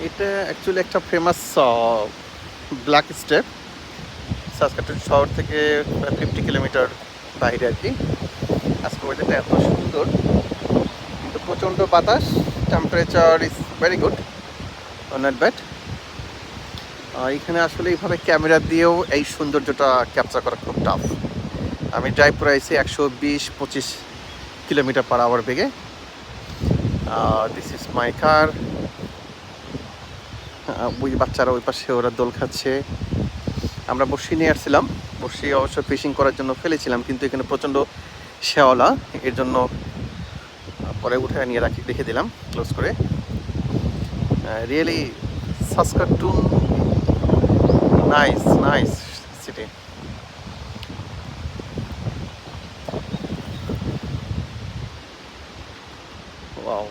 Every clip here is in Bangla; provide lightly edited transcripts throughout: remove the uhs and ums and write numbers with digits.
এটা অ্যাকচুয়ালি একটা ফেমাস ব্ল্যাক স্টেপ, সাসকাটুন শহর থেকে 50 কিলোমিটার বাইরে আর কি। আজকে ওয়েদারটা এত সুন্দর, কিন্তু প্রচণ্ড বাতাস। Temperature is very good, not bad. এখানে আসলে এইভাবে ক্যামেরা দিয়েও এই সৌন্দর্যটা ক্যাপচার করা খুব টাফ। আমি ড্রাইভ করে আইছি 120-25 কিলোমিটার/আওয়ার বেগে। দিস ইজ মাই কার। ওই বাচ্চারা ওই পাশে ওরা দোল খাচ্ছে। আমরা বড়শি নিয়ে আসছিলাম, বড়শি অবশ্য ফিশিং করার জন্য ফেলেছিলাম, কিন্তু এখানে প্রচণ্ড শ্যাওলা, এর জন্য পরে উঠে নিয়ে রেখে দিলাম ক্লোজ করে। Really Saskatoon nice city. Wow,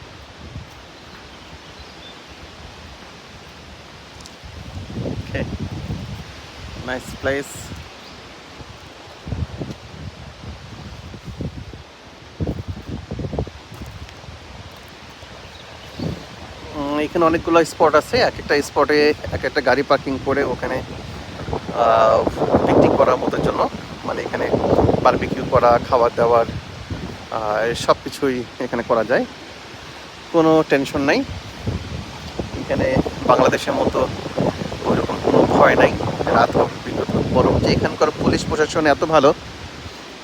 okay, nice place. এখানে অনেকগুলো স্পট আছে, এক একটা স্পটে এক একটা গাড়ি পার্কিং করে ওখানে পিকনিক করার মতো জন্য, মানে এখানে বারবিকিউ করা, খাবার দাবার সব কিছুই এখানে করা যায়, কোনো টেনশন নাই। এখানে বাংলাদেশের মতো ওইরকম কোনো ভয় নাই, রাত হোক বিপদ হোক। বরং যে এখানকার পুলিশ প্রশাসন এত ভালো,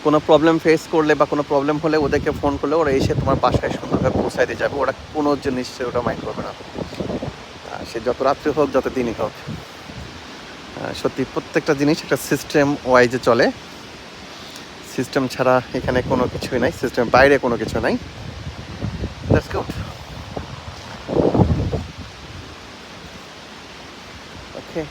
কোনো প্রবলেম ফেস করলে বা কোনো প্রবলেম হলে ওদেরকে ফোন করলে ওরা এসে তোমার বাসায় সুন্দরভাবে পৌঁছায় দিয়ে যাবে। ওরা কোনো জিনিস ওটা মাইন্ড করবে না, সে যত রাত্রি হোক যত দিনই হোক। সত্যি প্রত্যেকটা জিনিস একটা সিস্টেম ওয়াইজে চলে। সিস্টেম ছাড়া এখানে কোনো কিছুই নাই, সিস্টেম বাইরে কোনো কিছু নাই। That's good. ওকে।